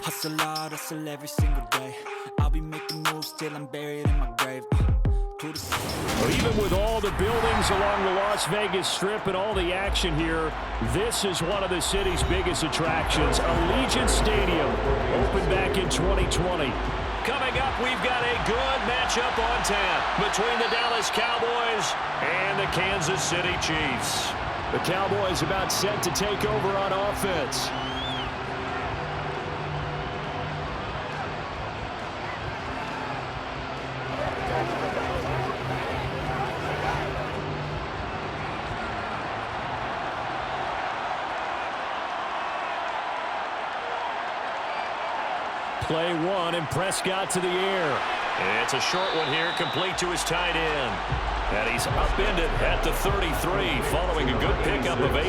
Hustle hard, hustle every single day. I'll be making moves till I'm buried in my grave. Even with all the buildings along the Las Vegas Strip and all the action here, this is one of the city's biggest attractions. Allegiant Stadium opened back in 2020. Coming up, we've got a good matchup on tap between the Dallas Cowboys and the Kansas City Chiefs. The Cowboys about set to take over on offense. Play one, and Prescott to the air. It's a short one here, complete to his tight end. And he's upended at the 33, following a good pickup of 8.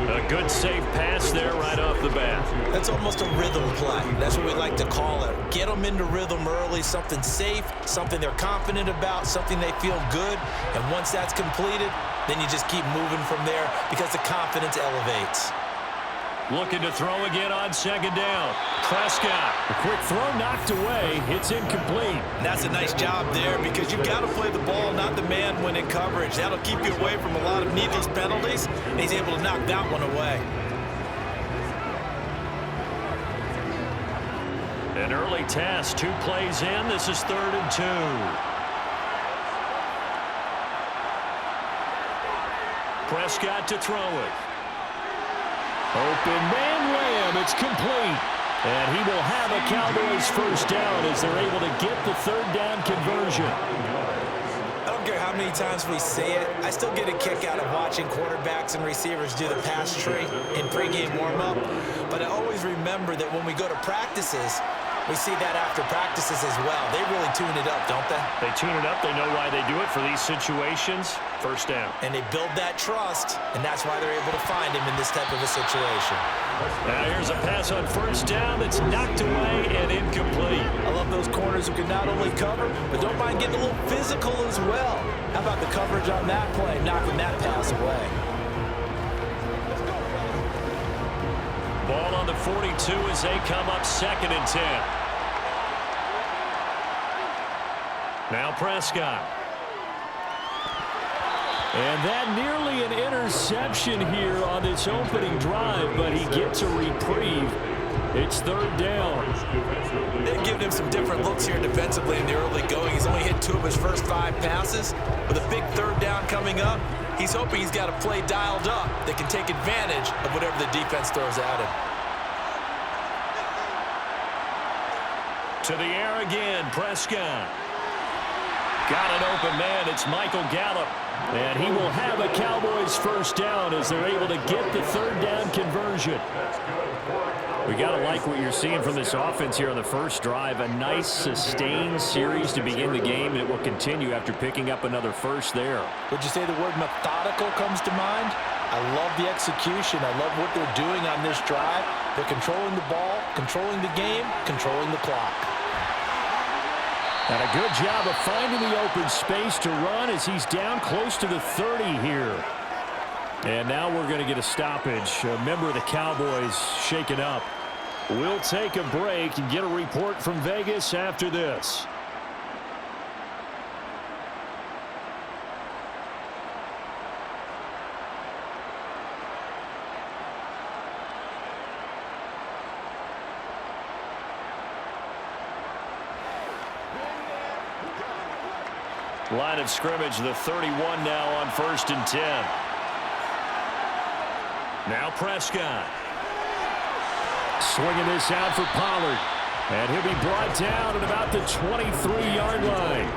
A good safe pass there right off the bat. That's almost a rhythm play. That's what we like to call it. Get them into rhythm early, something safe, something they're confident about, something they feel good. And once that's completed, then you just keep moving from there because the confidence elevates. Looking to throw again on second down. Prescott. A quick throw knocked away. It's incomplete. And that's a nice job there because you've got to play the ball, not the man when in coverage. That'll keep you away from a lot of needless penalties. And he's able to knock that one away. An early test. 2 plays in. This is 3rd and 2. Prescott to throw it. Open man layup. It's complete. And he will have a Cowboys first down as they're able to get the 3rd down conversion. I don't care how many times we say it, I still get a kick out of watching quarterbacks and receivers do the pass tree in pregame warm-up. But I always remember that when we go to practices, we see that after practices as well. They really tune it up, don't they? They tune it up. They know why they do it for these situations. First down. And they build that trust, and that's why they're able to find him in this type of a situation. Now here's a pass on first down that's knocked away and incomplete. I love those corners who can not only cover, but don't mind getting a little physical as well. How about the coverage on that play, knocking that pass away? Ball on the 42 as they come up 2nd and 10. Now Prescott. And that nearly an interception here on this opening drive, but he gets a reprieve. It's 3rd down. They've given him some different looks here defensively in the early going. He's only hit 2 of his first 5 passes. With a big 3rd down coming up, he's hoping he's got a play dialed up that can take advantage of whatever the defense throws at him. To the air again, Prescott. Got an open man. It's Michael Gallup. And he will have a Cowboys first down as they're able to get the 3rd down conversion. We got to like what you're seeing from this offense here on the first drive. A nice, sustained series to begin the game, and it will continue after picking up another first there. Would you say the word methodical comes to mind? I love the execution. I love what they're doing on this drive. They're controlling the ball, controlling the game, controlling the clock. And a good job of finding the open space to run as he's down close to the 30 here. And now we're going to get a stoppage. A member of the Cowboys shaken up. We'll take a break and get a report from Vegas after this. Line of scrimmage, the 31 now on 1st and 10. Now Prescott. Swinging this out for Pollard. And he'll be brought down at about the 23-yard line.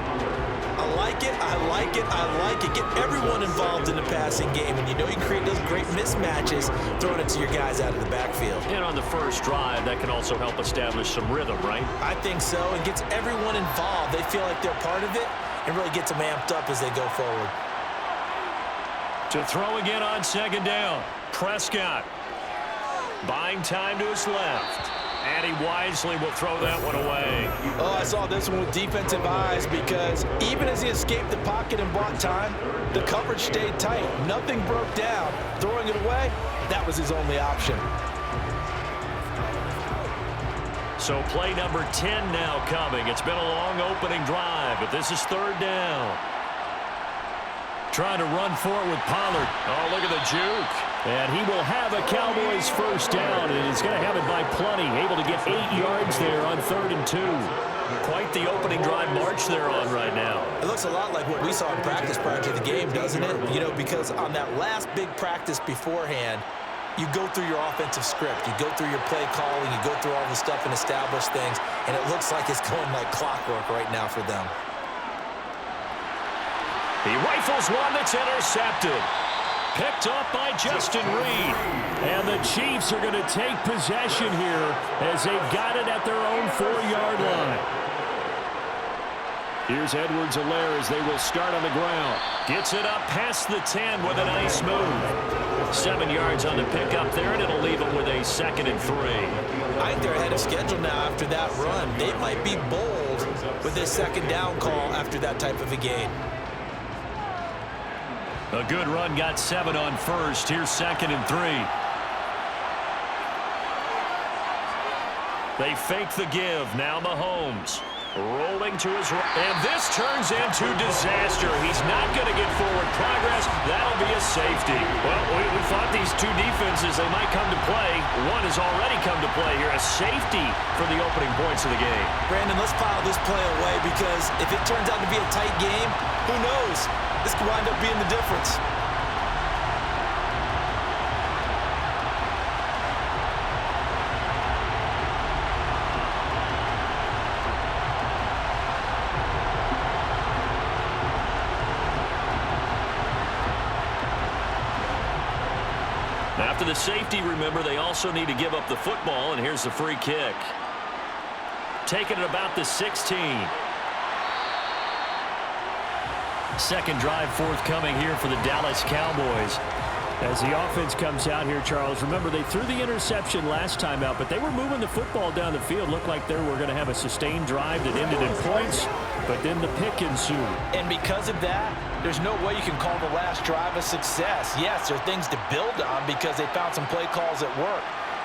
I like it, I like it, I like it. Get everyone involved in the passing game. And you know you create those great mismatches throwing it to your guys out of the backfield. And on the first drive, that can also help establish some rhythm, right? I think so. It gets everyone involved. They feel like they're part of it. And really gets them amped up as they go forward. To throw again on 2nd down. Prescott. Buying time to his left. And he wisely will throw that one away. Oh, I saw this one with defensive eyes because even as he escaped the pocket and bought time, the coverage stayed tight. Nothing broke down. Throwing it away, that was his only option. So play number 10 now coming. It's been a long opening drive, but this is third down. Trying to run for it with Pollard. Oh, look at the juke. And he will have a Cowboys first down, and he's going to have it by plenty. Able to get 8 yards there on 3rd and 2. Quite the opening drive march they're on right now. It looks a lot like what we saw in practice prior to the game, doesn't it? You know, because on that last big practice beforehand, you go through your offensive script. You go through your play calling. You go through all the stuff and establish things, and it looks like it's going like clockwork right now for them. He rifles one that's intercepted. Picked up by Justin Reed. And the Chiefs are going to take possession here as they've got it at their own 4-yard line. Here's Edwards-Helaire as they will start on the ground. Gets it up past the 10 with a nice move. 7 yards on the pickup there, and it'll leave them with a 2nd and 3. I think they're ahead of schedule now after that run. They might be bold with this 2nd down call after that type of a game. A good run, got 7 on 1st. Here's 2nd and 3. They fake the give. Now Mahomes rolling to his right. And this turns into disaster. He's not going to get forward progress. That'll be a safety. Well, we thought these two defenses, they might come to play. One has already come to play here. A safety for the opening points of the game. Brandon, let's pile this play away because if it turns out to be a tight game, who knows? This could wind up being the difference. After the safety, remember, they also need to give up the football, and here's the free kick. Taking it about the 16. Second drive forthcoming here for the Dallas Cowboys. As the offense comes out here, Charles, remember they threw the interception last time out, but they were moving the football down the field. Looked like they were going to have a sustained drive that ended in points, but then the pick ensued. And because of that, there's no way you can call the last drive a success. Yes, there are things to build on because they found some play calls that work.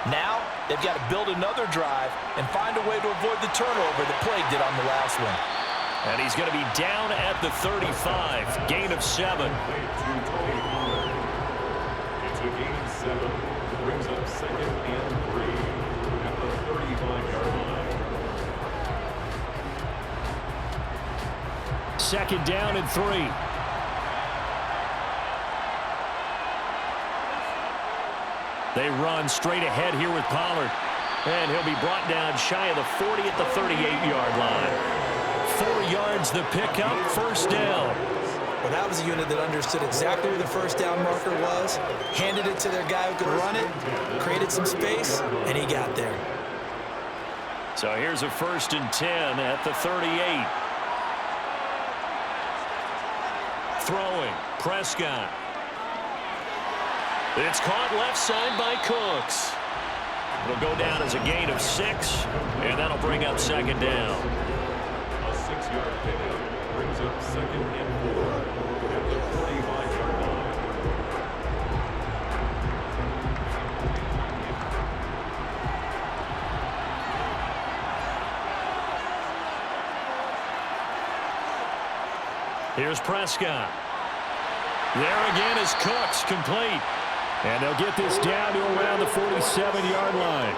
Now, they've got to build another drive and find a way to avoid the turnover that plagued it on the last one. And he's going to be down at the 35. Gain of 7. It's a gain of 7. Brings up 2nd and 3 at the 35-yard line. Second down and 3. They run straight ahead here with Pollard. And he'll be brought down shy of the 40 at the 38-yard line. 4 yards the pickup, first down. Well, that was a unit that understood exactly where the first down marker was, handed it to their guy who could run it, created some space, and he got there. So here's a 1st and 10 at the 38. Throwing, Prescott. It's caught left side by Cooks. It'll go down as a gain of 6, and that'll bring up 2nd down. A 6-yard pickup brings up 2nd and 4 at the 45-yard line. Here's Prescott. There again is Cooks, complete. And they'll get this down to around the 47-yard line.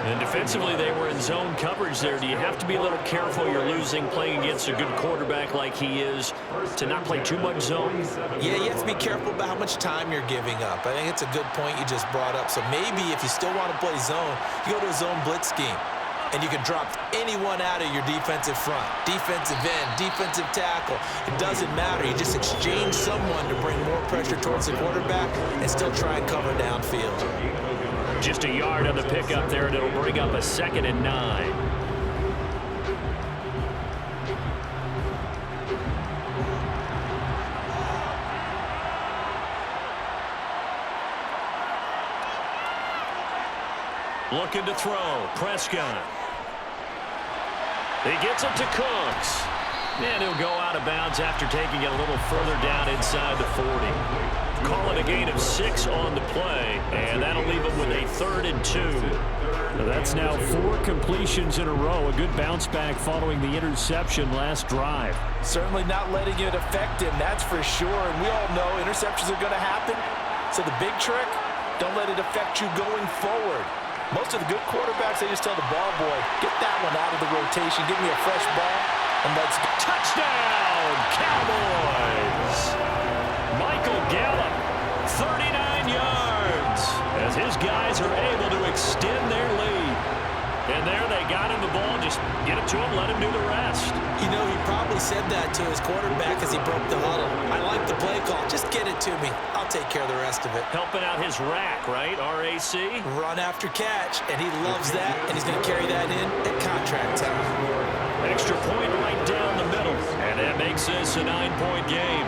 And defensively, they were in zone coverage there. Do you have to be a little careful? You're losing, playing against a good quarterback like he is, to not play too much zone? Yeah, you have to be careful about how much time you're giving up. I think it's a good point you just brought up. So maybe if you still want to play zone, you go to a zone blitz scheme. And you can drop anyone out of your defensive front, defensive end, defensive tackle. It doesn't matter. You just exchange someone to bring more pressure towards the quarterback and still try and cover downfield. Just a yard on the pickup there, and it'll bring up a 2nd and 9. Looking to throw. Prescott. He gets it to Cooks. And he'll go out of bounds after taking it a little further down inside the 40. Call it a gain of 6 on the play, and that'll leave him with a 3rd and 2. That's now 4 completions in a row. A good bounce back following the interception last drive. Certainly not letting it affect him, that's for sure. And we all know interceptions are going to happen. So the big trick, don't let it affect you going forward. Most of the good quarterbacks, they just tell the ball boy, get that one out of the rotation, give me a fresh ball, and let's go. Touchdown, Cowboys! Michael Gallup, 39 yards, as his guys are able to extend their lead. And there they got him the ball. Just get it to him, let him do the rest. You know, he probably said that to his quarterback as he broke the huddle. I like the play call. Just get it to me. I'll take care of the rest of it. Helping out his rack, right? RAC? Run after catch, and he loves that, and he's going to carry that in at contract time. Extra point right down the middle, and that makes this a 9-point game.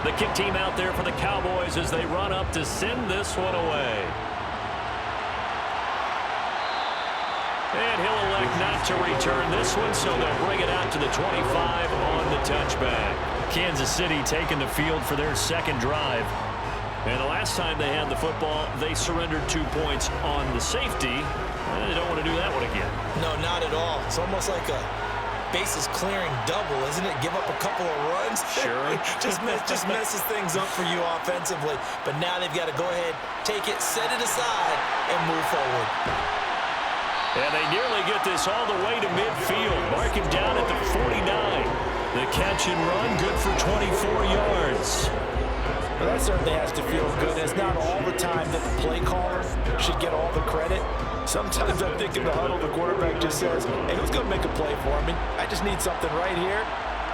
The kick team out there for the Cowboys as they run up to send this one away. And he'll elect not to return this one, so they'll bring it out to the 25 on the touchback. Kansas City taking the field for their second drive. And the last time they had the football, they surrendered 2 points on the safety. And they don't want to do that one again. No, not at all. It's almost like a bases clearing double, isn't it? Give up a couple of runs. Sure. just messes things up for you offensively. But now they've got to go ahead, take it, set it aside, and move forward. And they nearly get this all the way to midfield. Mark him down at the 49. The catch and run, good for 24 yards. Well, that certainly has to feel good. It's not all the time that the play caller should get all the credit. Sometimes I think in the huddle, the quarterback just says, hey, who's going to make a play for me? I just need something right here.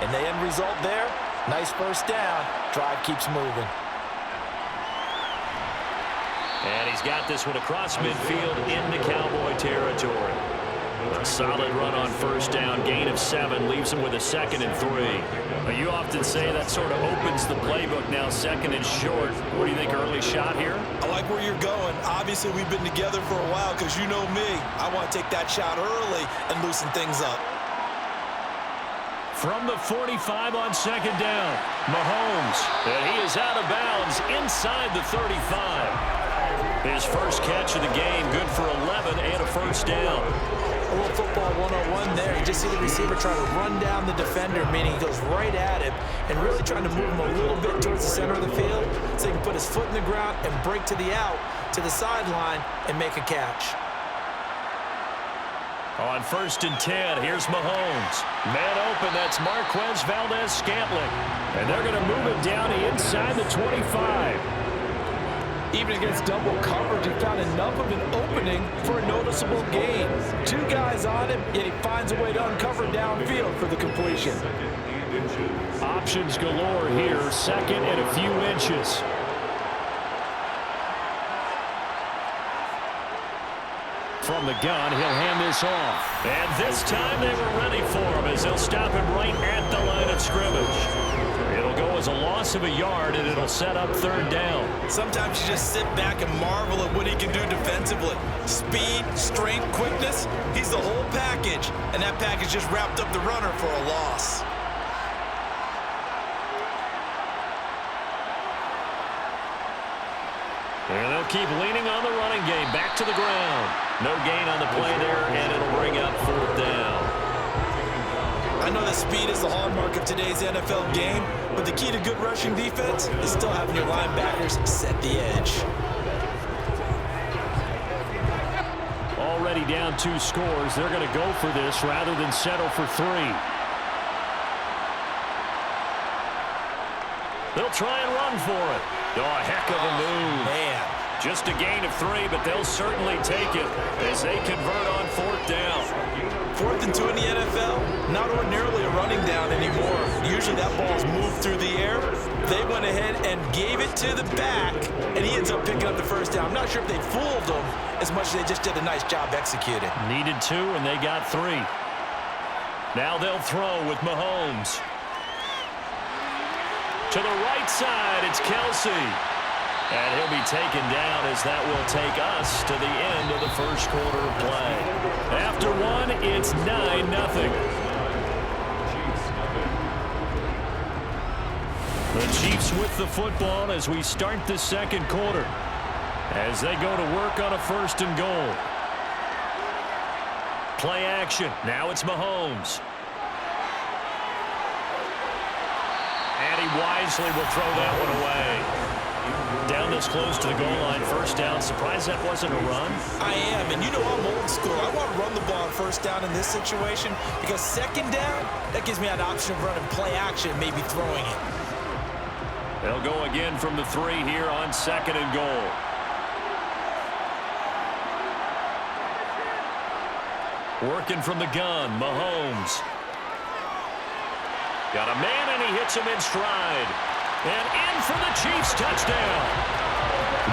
And the end result there, nice first down. Drive keeps moving. And he's got this one across midfield into Cowboy territory. A solid run on first down, gain of 7, leaves him with a 2nd and 3. But you often say that sort of opens the playbook now, 2nd and short. What do you think, early shot here? I like where you're going. Obviously, we've been together for a while because you know me. I want to take that shot early and loosen things up. From the 45 on 2nd down, Mahomes. And he is out of bounds inside the 35. His first catch of the game, good for 11 and a first down. A little football 101 there. You just see the receiver try to run down the defender, meaning he goes right at him and really trying to move him a little bit towards the center of the field so he can put his foot in the ground and break to the out, to the sideline, and make a catch. On 1st and 10, here's Mahomes. Man open, that's Marquez Valdez-Scantling. And they're going to move it down to inside the 25. Even against double coverage, he found enough of an opening for a noticeable gain. 2 guys on him, yet he finds a way to uncover downfield for the completion. Options galore here, 2nd and a few inches. From the gun, he'll hand this off. And this time they were ready for him as they'll stop him right at the line of scrimmage. It'll go as a loss of a yard, and it'll set up 3rd down. Sometimes you just sit back and marvel at what he can do defensively. Speed, strength, quickness, he's the whole package. And that package just wrapped up the runner for a loss. And they'll keep leaning on the running game. Back to the ground. No gain on the play there, and it'll bring up 4th down. I know that speed is the hallmark of today's NFL game, but the key to good rushing defense is still having your linebackers set the edge. already down 2 scores. They're going to go for this rather than settle for 3. They'll try and run for it. Oh, a heck of a move. Man. Just a gain of 3, but they'll certainly take it as they convert on 4th down. 4th and 2 in the NFL, not ordinarily a running down anymore. Usually that ball's moved through the air. They went ahead and gave it to the back, and he ends up picking up the first down. I'm not sure if they fooled him as much as they just did a nice job executing. Needed 2, and they got 3. Now they'll throw with Mahomes. To the right side, it's Kelsey. And he'll be taken down as that will take us to the end of the first quarter of play. After 1, it's 9-0. The Chiefs with the football as we start the second quarter. As they go to work on a 1st and goal. Play action. Now it's Mahomes. And he wisely will throw that one away. Down this close to the goal line, 1st down. Surprised that wasn't a run? I am, and you know I'm old school. I want to run the ball on 1st down in this situation because 2nd down, that gives me an option of running play action, maybe throwing it. They'll go again from the 3 here on 2nd and goal. Working from the gun, Mahomes. Got a man, and he hits him in stride. And in for the Chiefs touchdown.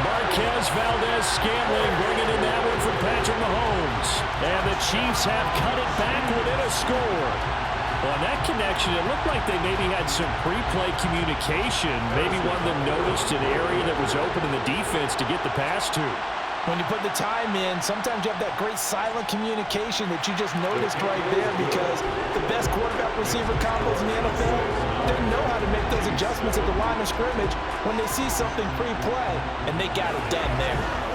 Marquez Valdez-Scantling bringing in that one for Patrick Mahomes. And the Chiefs have cut it back within a score. On that connection, it looked like they maybe had some pre-play communication. Maybe one of them noticed an area that was open in the defense to get the pass to. When you put the time in, sometimes you have that great silent communication that you just noticed right there because the best quarterback-receiver combos in the NFL, they know how to make those adjustments at the line of scrimmage when they see something pre-play, and they got it done there.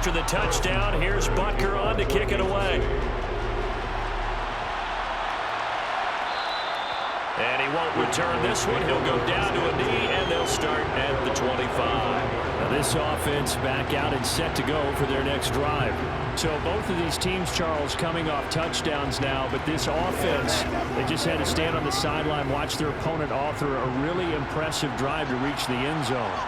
After the touchdown, here's Butker on to kick it away. And he won't return this one. He'll go down to a knee, and they'll start at the 25. Now this offense back out and set to go for their next drive. So both of these teams, Charles, coming off touchdowns now, but this offense, they just had to stand on the sideline, watch their opponent author a really impressive drive to reach the end zone.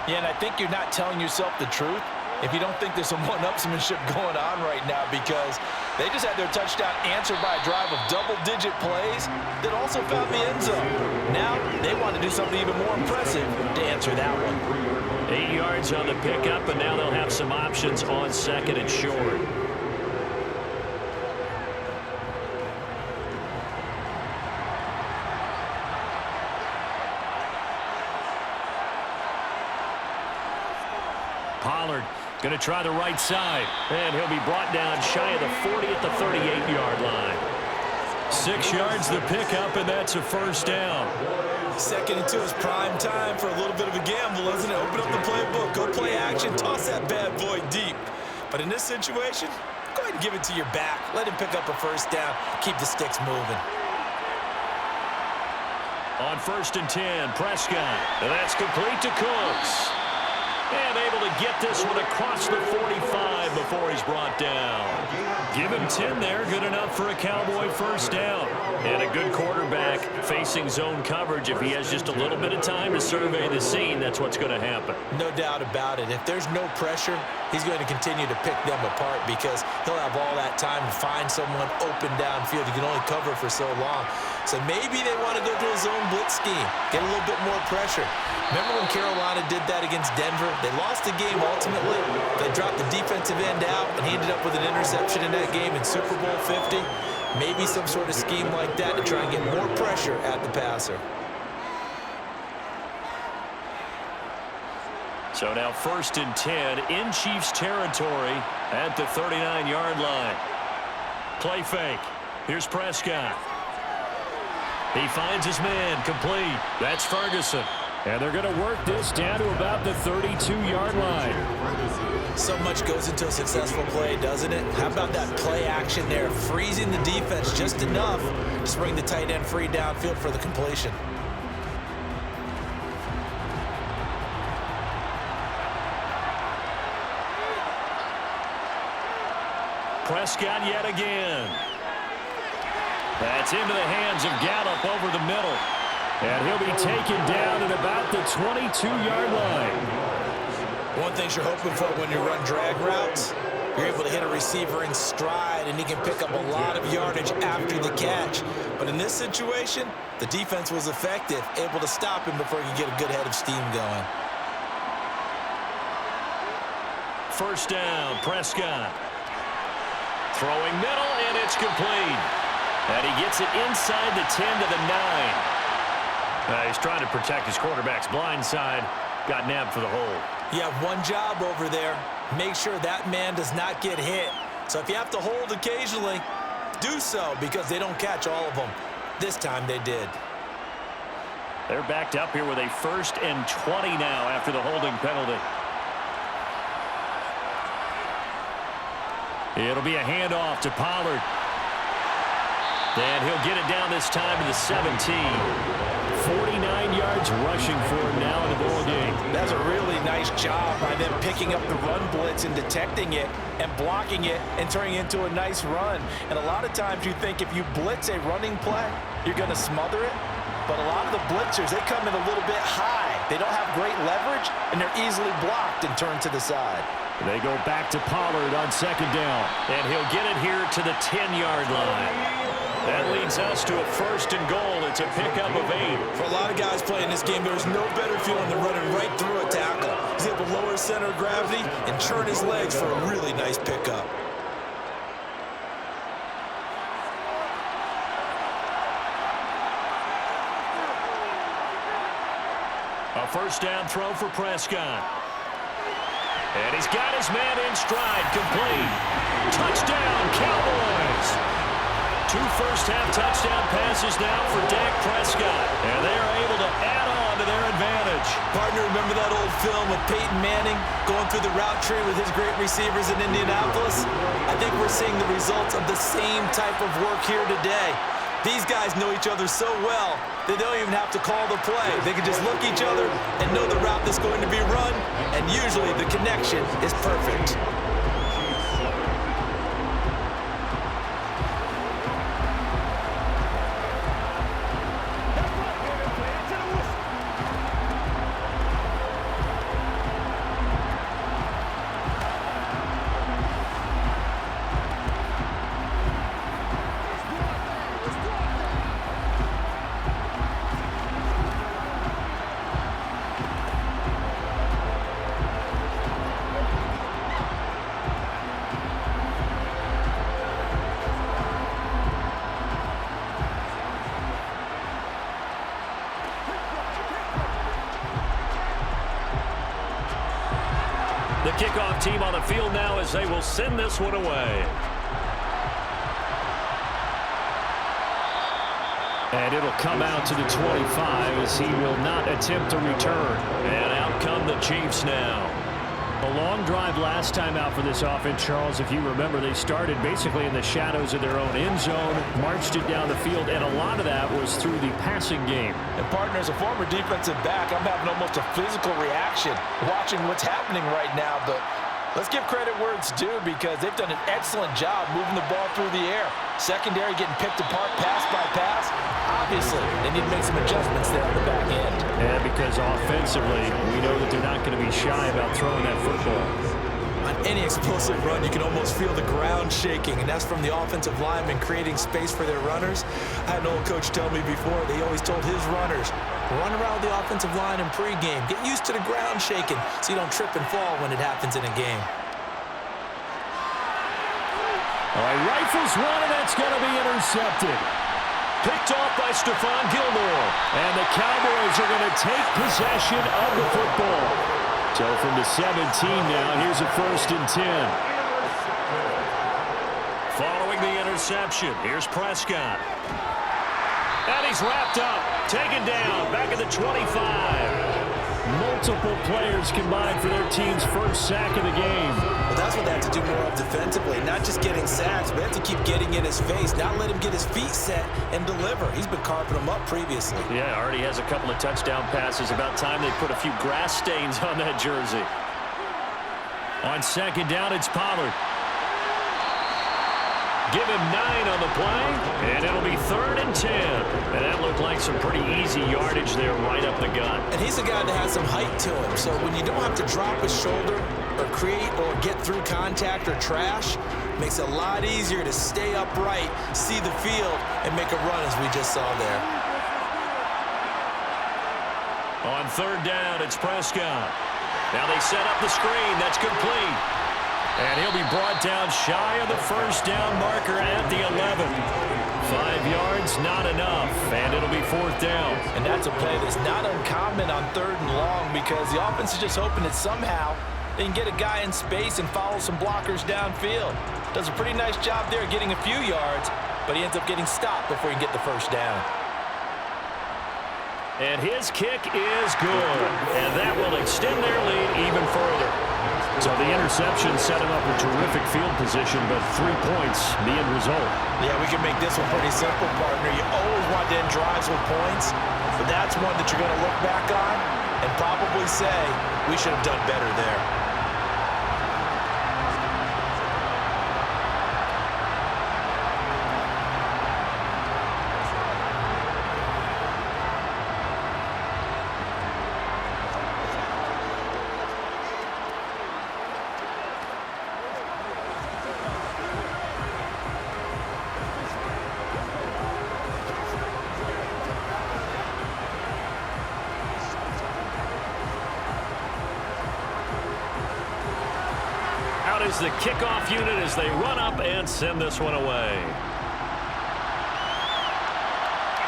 Yeah, and I think you're not telling yourself the truth if you don't think there's some one-upsmanship going on right now because they just had their touchdown answered by a drive of double-digit plays that also found the end zone. Now they want to do something even more impressive to answer that one. 8 yards on the pickup, and now they'll have some options on 2nd and short. Pollard going to try the right side, and he'll be brought down shy of the 40 at the 38-yard line. 6 yards the pickup, and that's a 1st down. 2nd and 2 is prime time for a little bit of a gamble, isn't it? Open up the playbook, go play action, toss that bad boy deep. But in this situation, go ahead and give it to your back. Let him pick up a 1st down, keep the sticks moving. On 1st and 10, Prescott, and that's complete to Cooks. And able to get this one across the 45 before he's brought down. Give him 10 there, good enough for a Cowboy 1st down. And a good quarterback facing zone coverage. If he has just a little bit of time to survey the scene, that's what's going to happen. No doubt about it. If there's no pressure, he's going to continue to pick them apart because he'll have all that time to find someone open downfield. He can only cover for so long. So maybe they want to go to a zone blitz scheme, get a little bit more pressure. Remember when Carolina did that against Denver? They lost the game ultimately. They dropped the defensive end out, and he ended up with an interception in that game in Super Bowl 50. Maybe some sort of scheme like that to try and get more pressure at the passer. So now 1st and 10 in Chiefs territory at the 39-yard line. Play fake. Here's Prescott. He finds his man, complete. That's Ferguson. And they're going to work this down to about the 32-yard line. So much goes into a successful play, doesn't it? How about that play action there? Freezing the defense just enough to bring the tight end free downfield for the completion. Prescott yet again. That's into the hands of Gallup over the middle. And he'll be taken down at about the 22-yard line. One thing you're hoping for when you run drag routes, you're able to hit a receiver in stride, and he can pick up a lot of yardage after the catch. But in this situation, the defense was effective, able to stop him before he could get a good head of steam going. 1st down, Prescott. Throwing middle, and it's complete. And he gets it inside the 10 to the 9. He's trying to protect his quarterback's blind side. Got nabbed for the hold. You have one job over there. Make sure that man does not get hit. So if you have to hold occasionally, do so, because they don't catch all of them. This time they did. They're backed up here with a 1st and 20 now after the holding penalty. It'll be a handoff to Pollard. And he'll get it down this time to the 17. 49 yards rushing for him now in the ball game. That's a really nice job by them picking up the run blitz and detecting it and blocking it and turning it into a nice run. And a lot of times you think if you blitz a running play, you're going to smother it. But a lot of the blitzers, they come in a little bit high. They don't have great leverage, and they're easily blocked and turned to the side. They go back to Pollard on 2nd down. And he'll get it here to the 10-yard line. That leads us to a 1st and goal. It's a pickup of 8. For a lot of guys playing this game, there's no better feeling than running right through a tackle. He's able to lower his center of gravity and churn his legs for a really nice pickup. A 1st down throw for Prescott. And he's got his man in stride, complete. Touchdown, Cowboys! 2 first-half touchdown passes now for Dak Prescott. And they are able to add on to their advantage. Partner, remember that old film with Peyton Manning going through the route tree with his great receivers in Indianapolis? I think we're seeing the results of the same type of work here today. These guys know each other so well that they don't even have to call the play. They can just look each other and know the route that's going to be run, and usually the connection is perfect. The kickoff team on the field now as they will send this one away. And it'll come out to the 25 as he will not attempt to return. And out come the Chiefs now. A long drive last time out for this offense, Charles. If you remember, they started basically in the shadows of their own end zone, marched it down the field, and a lot of that was through the passing game. And partner, as a former defensive back, I'm having almost a physical reaction watching what's happening right now. But let's give credit where it's due, because they've done an excellent job moving the ball through the air. Secondary getting picked apart pass by pass. Obviously, they need to make some adjustments there on the back end. And because offensively, we know that they're not going to be shy about throwing that football. On any explosive run, you can almost feel the ground shaking, and that's from the offensive linemen creating space for their runners. I had an old coach tell me before, they always told his runners, run around the offensive line in pregame. Get used to the ground shaking so you don't trip and fall when it happens in a game. All right, rifles one, and that's going to be intercepted. Picked off by Stephon Gilmore. And the Cowboys are going to take possession of the football. So from the 17 now, here's a 1st and 10. Following the interception, here's Prescott. And he's wrapped up, taken down, back at the 25. Multiple players combined for their team's first sack of the game. Well, that's what they have to do more of defensively, not just getting sacks, but they have to keep getting in his face, not let him get his feet set and deliver. He's been carping him up previously. Yeah, already has a couple of touchdown passes. About time they put a few grass stains on that jersey. On 2nd down, it's Pollard. Give him 9 on the play, and it'll be 3rd and 10. And that looked like some pretty easy yardage there right up the gut. And he's a guy that has some height to him, so when you don't have to drop his shoulder or create or get through contact or trash, makes it a lot easier to stay upright, see the field, and make a run as we just saw there. On 3rd down, it's Prescott. Now they set up the screen. That's complete. And he'll be brought down shy of the 1st down marker at the 11. 5 yards, not enough, and it'll be 4th down. And that's a play that's not uncommon on 3rd and long because the offense is just hoping that somehow they can get a guy in space and follow some blockers downfield. Does a pretty nice job there getting a few yards, but he ends up getting stopped before he can get the 1st down. And his kick is good, and that will extend their lead even further. So the interception set him up with terrific field position, but 3 points, the end result. Yeah, we can make this one pretty simple, partner. You always want to end drives with points, but that's one that you're going to look back on and probably say, we should have done better there. Is the kickoff unit as they run up and send this one away.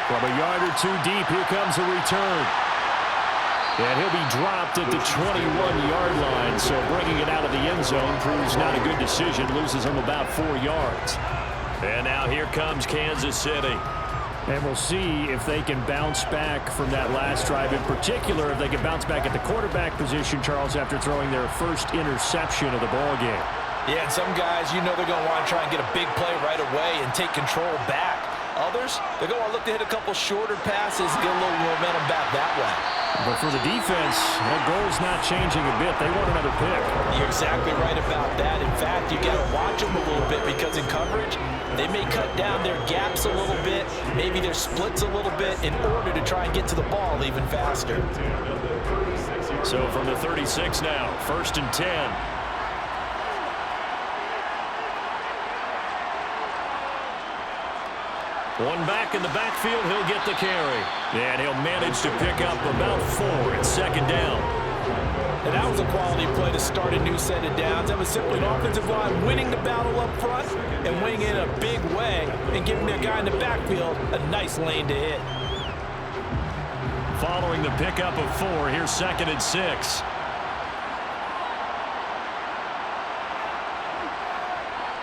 From a yard or 2 deep, here comes a return. And he'll be dropped at the 21-yard line, so bringing it out of the end zone proves not a good decision, loses him about 4 yards. And now here comes Kansas City. And we'll see if they can bounce back from that last drive. In particular, if they can bounce back at the quarterback position, Charles, after throwing their first interception of the ball game. Yeah, and some guys, you know they're going to want to try and get a big play right away and take control back. Others, they're going to look to hit a couple shorter passes and get a little momentum back that way. But for the defense, that goal's not changing a bit. They want another pick. You're exactly right about that. In fact, you got to watch them a little bit because in coverage, they may cut down their gaps a little bit, maybe their splits a little bit in order to try and get to the ball even faster. So from the 36 now, 1st and 10. One back in the backfield, he'll get the carry. And he'll manage to pick up about 4 at 2nd down. And that was a quality play to start a new set of downs. That was simply an offensive line winning the battle up front and winning it in a big way and giving their guy in the backfield a nice lane to hit. Following the pickup of 4, here's 2nd and 6.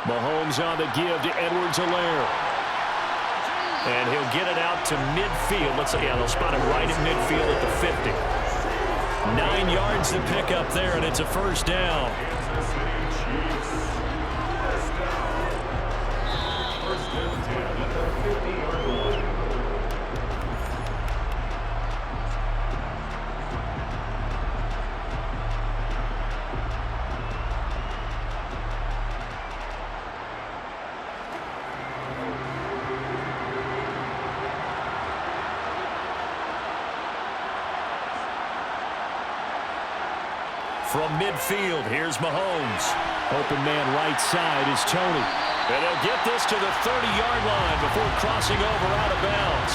Mahomes on the give to Edwards-Helaire. And he'll get it out to midfield. Let's see, yeah, they'll spot him right at midfield at the 50. 9 yards to pick up there, and it's a 1st down. From midfield, here's Mahomes. Open man right side is Tony. And they'll get this to the 30-yard line before crossing over out of bounds.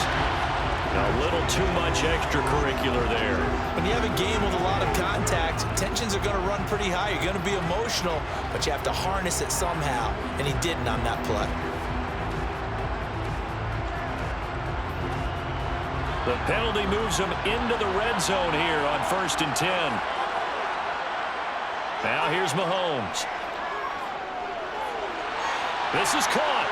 A little too much extracurricular there. When you have a game with a lot of contact, tensions are going to run pretty high. You're going to be emotional, but you have to harness it somehow, and he didn't on that play. The penalty moves him into the red zone here on 1st and 10. Now here's Mahomes. This is caught.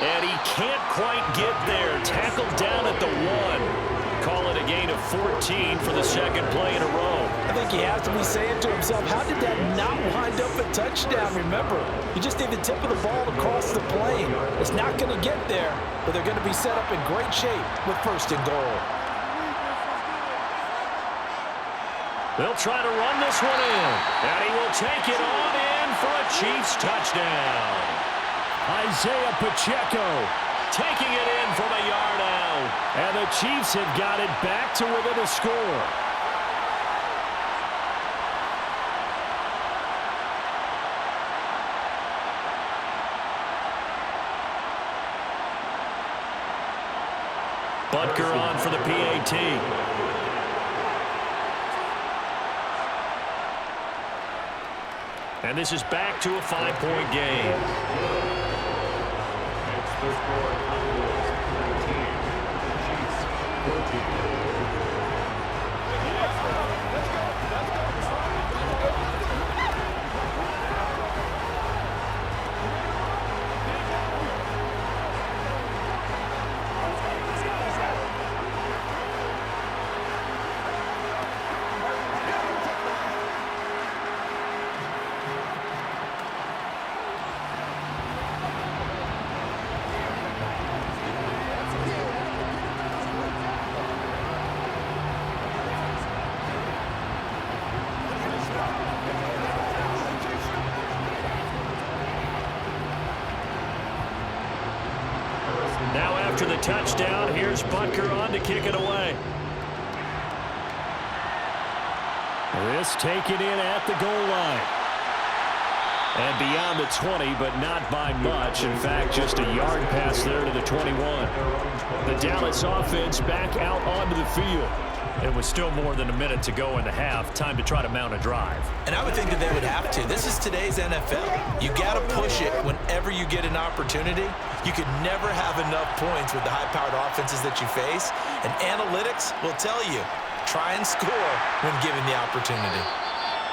And he can't quite get there. Tackled down at the 1. Call it a gain of 14 for the second play in a row. I think he has to be saying to himself, how did that not wind up a touchdown? Remember, you just need the tip of the ball to cross the plane. It's not going to get there, but they're going to be set up in great shape with 1st and goal. They'll try to run this one in. And he will take it on in for a Chiefs touchdown. Isaiah Pacheco taking it in from a yard out. And the Chiefs have got it back to within a score. Butker on for the PAT. And this is back to a 5-point game. The score, Cowboys 19, Chiefs 14. Now after the touchdown, here's Butker on to kick it away. This taken in at the goal line. And beyond the 20, but not by much. In fact, just a yard pass there to the 21. The Dallas offense back out onto the field. It was still more than a minute to go in the half. Time to try to mount a drive. And I would think that they would have to. This is today's NFL. You got to push it whenever you get an opportunity. You could never have enough points with the high-powered offenses that you face. And analytics will tell you, try and score when given the opportunity.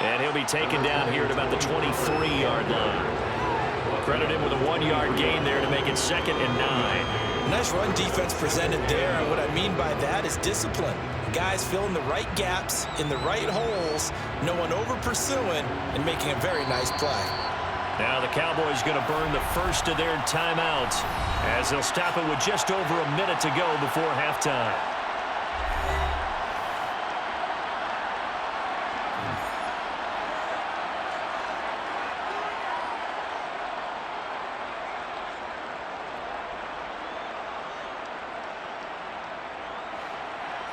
And he'll be taken down here at about the 23-yard line. Credit him with a 1-yard gain there to make it 2nd and 9. Nice run defense presented there, and what I mean by that is discipline. Guys filling the right gaps in the right holes, no one over-pursuing, and making a very nice play. Now the Cowboys going to burn the first of their timeouts as they'll stop it with just over a minute to go before halftime.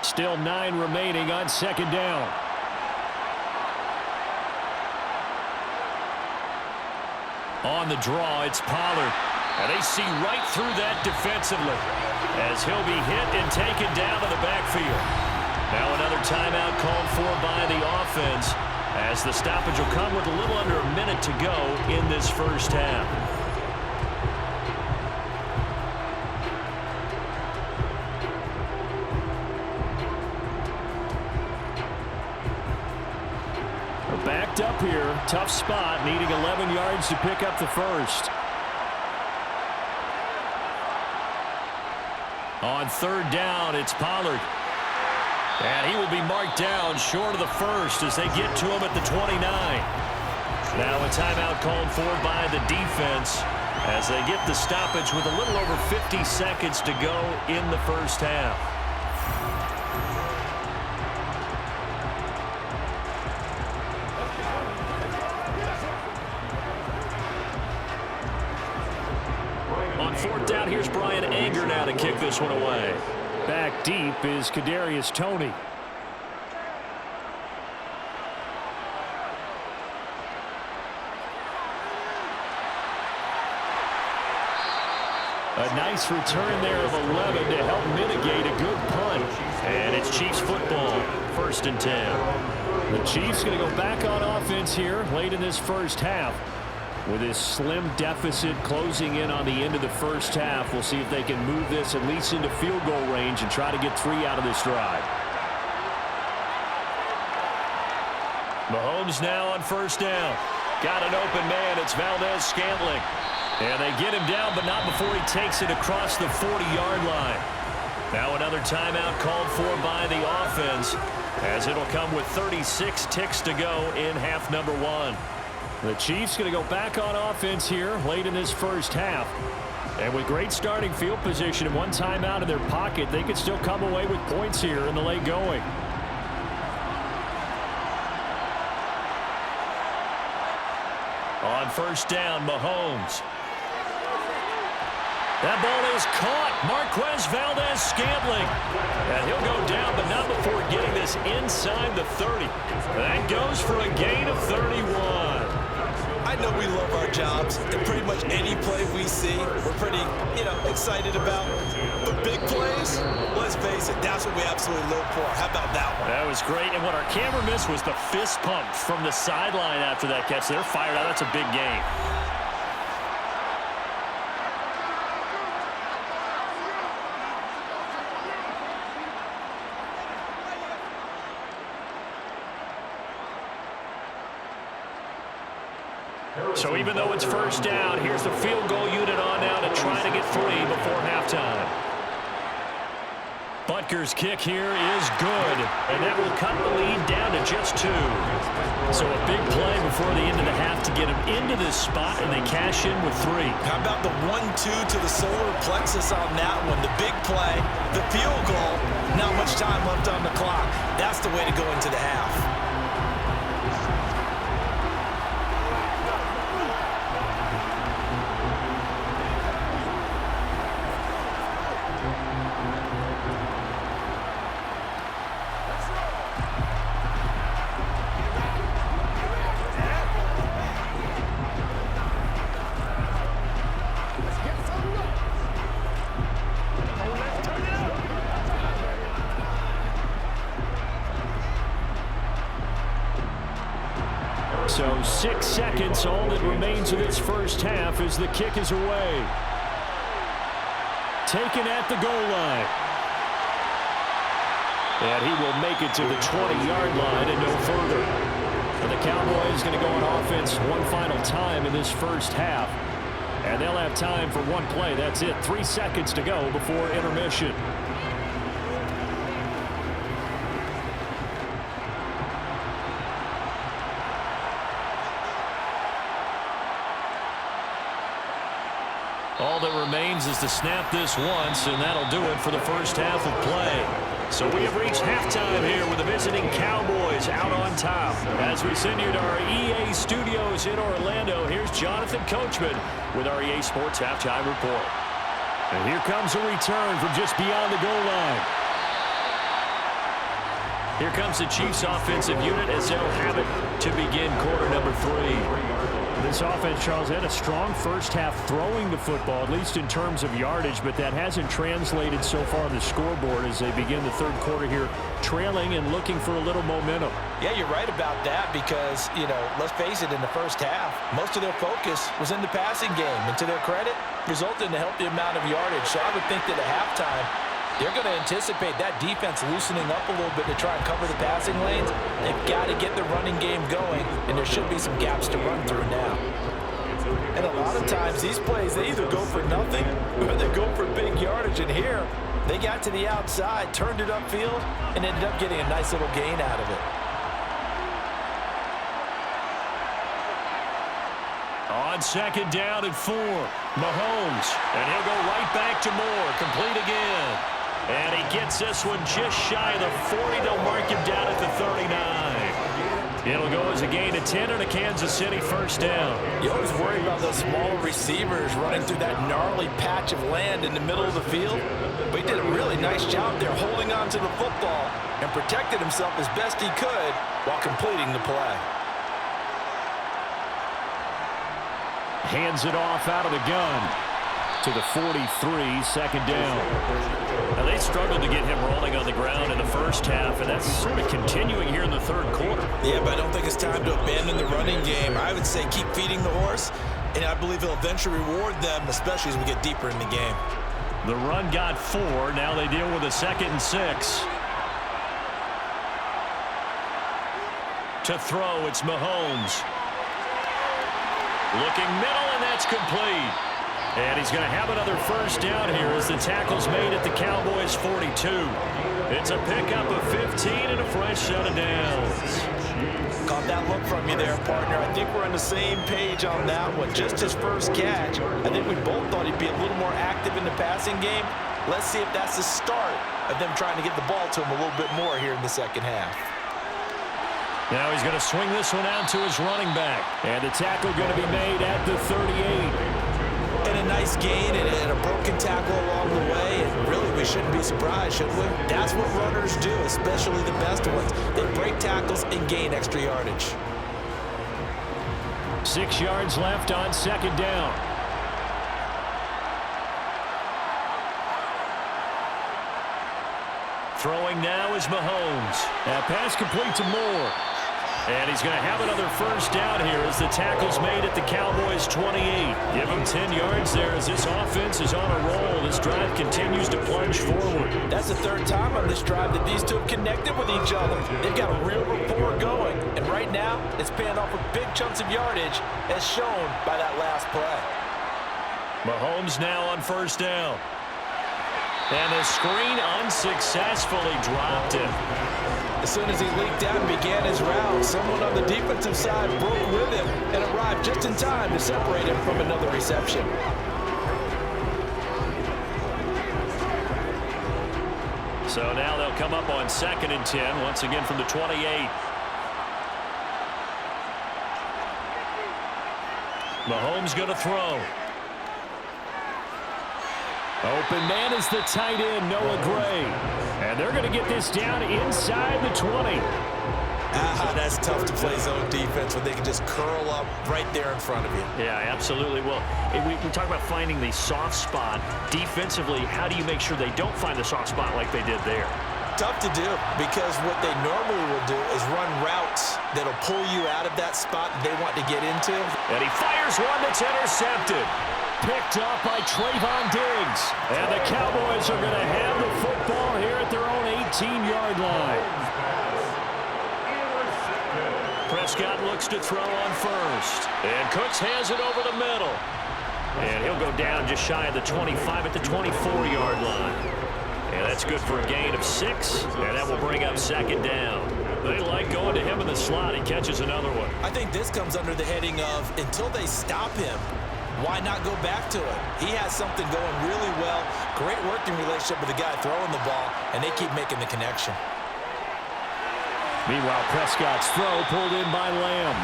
Still 9 remaining on 2nd down. On the draw, it's Pollard. And they see right through that defensively as he'll be hit and taken down to the backfield. Now another timeout called for by the offense as the stoppage will come with a little under a minute to go in this first half. Backed up here. Tough spot. Needing 11 yards to pick up the first. On 3rd down, it's Pollard. And he will be marked down short of the first as they get to him at the 29. Now a timeout called for by the defense as they get the stoppage with a little over 50 seconds to go in the first half. On 4th down, here's Brian Anger now to kick this one away. Back deep is Kadarius Toney. A nice return there of 11 to help mitigate a good punt. And it's Chiefs football, 1st and 10. The Chiefs going to go back on offense here late in this first half. With this slim deficit closing in on the end of the first half, we'll see if they can move this at least into field goal range and try to get 3 out of this drive. Mahomes now on first down. Got an open man. It's Valdez-Scantling. And they get him down, but not before he takes it across the 40-yard line. Now another timeout called for by the offense, as it'll come with 36 ticks to go in half number one. The Chiefs going to go back on offense here late in this first half. And with great starting field position and one timeout in their pocket, they could still come away with points here in the late going. On first down, Mahomes. That ball is caught. Marquez Valdez-Scantling. And he'll go down, but not before getting this inside the 30. That goes for a gain of 31. I know we love our jobs, and pretty much any play we see, we're pretty, excited about. But big plays, let's face it, that's what we absolutely live for. How about that one? That was great, and what our camera missed was the fist pump from the sideline after that catch. They're fired out. That's a big game. So even though it's first down, here's the field goal unit on now to try to get 3 before halftime. Butker's kick here is good, and that will cut the lead down to just 2. So a big play before the end of the half to get him into this spot, and they cash in with 3. How about the 1-2 to the solar plexus on that one? The big play, the field goal, not much time left on the clock. That's the way to go into the half. So 6 seconds, all that remains of this first half as the kick is away. Taken at the goal line. And he will make it to the 20-yard line and no further. And the Cowboys going to go on offense one final time in this first half. And they'll have time for one play. That's it. 3 seconds to go before intermission. All that remains is to snap this once, and that'll do it for the first half of play. So we have reached halftime here with the visiting Cowboys out on top. As we send you to our EA studios in Orlando, here's Jonathan Coachman with our EA Sports Halftime Report. And here comes a return from just beyond the goal line. Here comes the Chiefs offensive unit as they'll have it to begin quarter number 3. This offense, Charles, had a strong first half throwing the football, at least in terms of yardage, but that hasn't translated so far on the scoreboard as they begin the third quarter here, trailing and looking for a little momentum. Yeah, you're right about that because, let's face it, in the first half, most of their focus was in the passing game. And to their credit, resulted in a healthy amount of yardage. So I would think that at halftime, they're going to anticipate that defense loosening up a little bit to try and cover the passing lanes. They've got to get the running game going, and there should be some gaps to run through now. And a lot of times, these plays, they either go for nothing or they go for big yardage. And here, they got to the outside, turned it upfield, and ended up getting a nice little gain out of it. On second down and 4, Mahomes. And he'll go right back to Moore, complete again. And he gets this one just shy of the 40. They'll mark him down at the 39. It'll go as a gain of 10 and a Kansas City first down. You always worry about those smaller receivers running through that gnarly patch of land in the middle of the field. But he did a really nice job there holding on to the football and protected himself as best he could while completing the play. Hands it off out of the gun to the 43, second down. Now they struggled to get him rolling on the ground in the first half, and that's sort of continuing here in the third quarter. Yeah, but I don't think it's time to abandon the running game. I would say keep feeding the horse, and I believe he'll eventually reward them, especially as we get deeper in the game. The run got 4. Now they deal with a 2nd and 6. To throw, it's Mahomes. Looking middle, and that's complete. And he's going to have another first down here as the tackle's made at the Cowboys' 42. It's a pickup of 15 and a fresh set of downs. Caught that look from you there, partner. I think we're on the same page on that one. Just his first catch. I think we both thought he'd be a little more active in the passing game. Let's see if that's the start of them trying to get the ball to him a little bit more here in the second half. Now he's going to swing this one out to his running back. And the tackle going to be made at the 38. And a nice gain and a broken tackle along the way. And really, we shouldn't be surprised, should we? That's what runners do, especially the best ones. They break tackles and gain extra yardage. 6 yards left on second down. Throwing now is Mahomes. That pass complete to Moore. And he's going to have another first down here as the tackle's made at the Cowboys' 28. Give him 10 yards there as this offense is on a roll. This drive continues to plunge forward. That's the third time on this drive that these two have connected with each other. They've got a real rapport going. And right now, it's paying off with big chunks of yardage as shown by that last play. Mahomes now on first down. And the screen unsuccessfully dropped him. As soon as he leaked out and began his route, someone on the defensive side broke with him and arrived just in time to separate him from another reception. So now they'll come up on 2nd and 10, once again from the 28. Mahomes going to throw. Open man is the tight end, Noah Gray. And they're going to get this down inside the 20. That's tough to play zone defense when they can just curl up right there in front of you. Yeah, absolutely. Well, we talk about finding the soft spot. Defensively, how do you make sure they don't find the soft spot like they did there? Tough to do because what they normally will do is run routes that'll pull you out of that spot they want to get into. And he fires one that's intercepted. Picked up by Trayvon Diggs. And the Cowboys are going to have the football here at their own 18-yard line. Prescott looks to throw on first. And Cooks has it over the middle. And he'll go down just shy of the 25 at the 24-yard line. And that's good for a gain of 6. And that will bring up second down. They like going to him in the slot. He catches another one. I think this comes under the heading of until they stop him, why not go back to it? He has something going really well. Great working relationship with the guy throwing the ball, and they keep making the connection. Meanwhile, Prescott's throw pulled in by Lamb.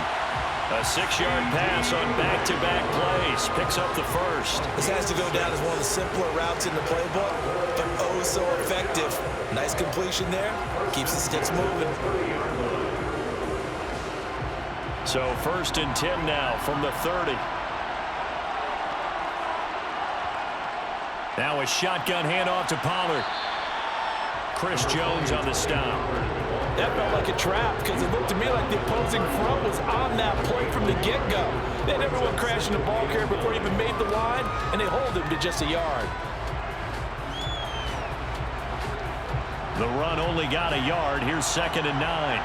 A 6-yard pass on back-to-back plays. Picks up the first. This has to go down as one of the simpler routes in the playbook, but oh so effective. Nice completion there. Keeps the sticks moving. So 1st and 10 now from the 30. Now a shotgun handoff to Pollard. Chris Jones on the stop. That felt like a trap because it looked to me like the opposing front was on that play from the get-go. They had everyone crashing the ball carrier before he even made the line, and they hold him to just a yard. The run only got a yard. Here's 2nd and 9.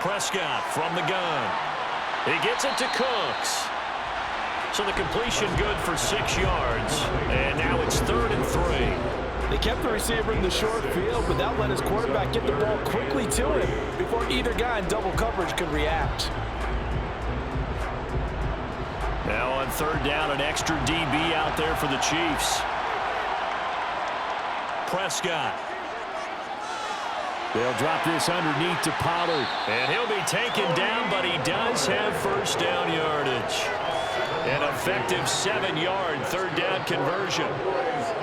Prescott from the gun. He gets it to Cooks. So the completion good for 6 yards. And now it's 3rd and 3. They kept the receiver in the short field, but that let his quarterback get the ball quickly to him before either guy in double coverage could react. Now on 3rd down, an extra DB out there for the Chiefs. Prescott. They'll drop this underneath to Pollard. And he'll be taken down, but he does have first down yardage. An effective 7-yard 3rd down conversion.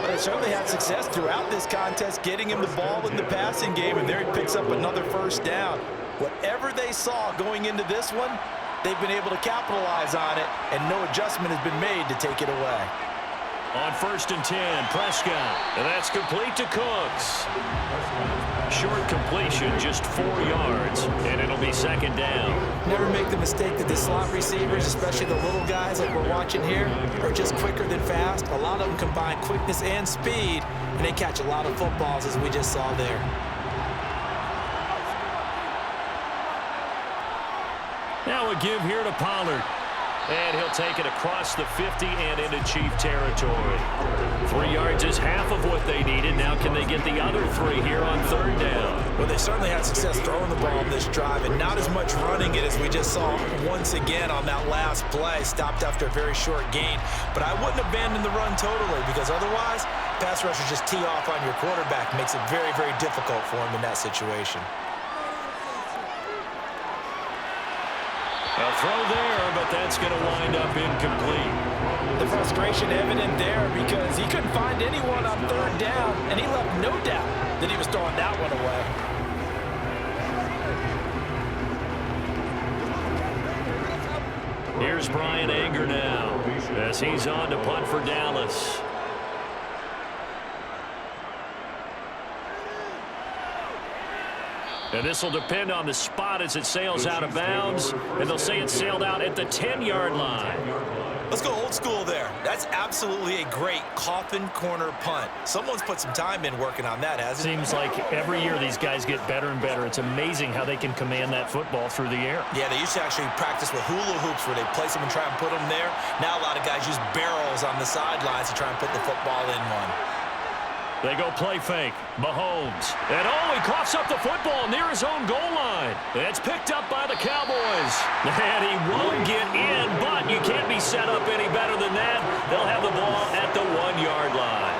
They certainly had success throughout this contest, getting him the ball in the passing game, and there he picks up another first down. Whatever they saw going into this one, they've been able to capitalize on it, and no adjustment has been made to take it away. On 1st and 10, Prescott. And that's complete to Cooks. Short completion, just 4 yards, and it'll be 2nd down. Never make the mistake that the slot receivers, especially the little guys like we're watching here, are just quicker than fast. A lot of them combine quickness and speed, and they catch a lot of footballs, as we just saw there. Now a give here to Pollard. And he'll take it across the 50 and into Chief territory. 3 yards is half of what they needed. Now can they get the other 3 here on 3rd down? Well, they certainly had success throwing the ball in this drive, and not as much running it as we just saw once again on that last play. Stopped after a very short gain. But I wouldn't abandon the run totally, because otherwise, pass rushers just tee off on your quarterback. Makes it very, very difficult for him in that situation. A throw there, but that's going to wind up incomplete. The frustration evident there because he couldn't find anyone on 3rd down, and he left no doubt that he was throwing that one away. Here's Brian Anger now as he's on to punt for Dallas. And this will depend on the spot as it sails out of bounds. And they'll say it sailed out at the 10-yard line. Let's go old school there. That's absolutely a great coffin corner punt. Someone's put some time in working on that, hasn't it? Seems like every year these guys get better and better. It's amazing how they can command that football through the air. Yeah, they used to actually practice with hula hoops where they place them and try and put them there. Now a lot of guys use barrels on the sidelines to try and put the football in one. They go play fake. Mahomes. And he coughs up the football near his own goal line. It's picked up by the Cowboys. And he won't get in, but you can't be set up any better than that. They'll have the ball at the 1-yard line.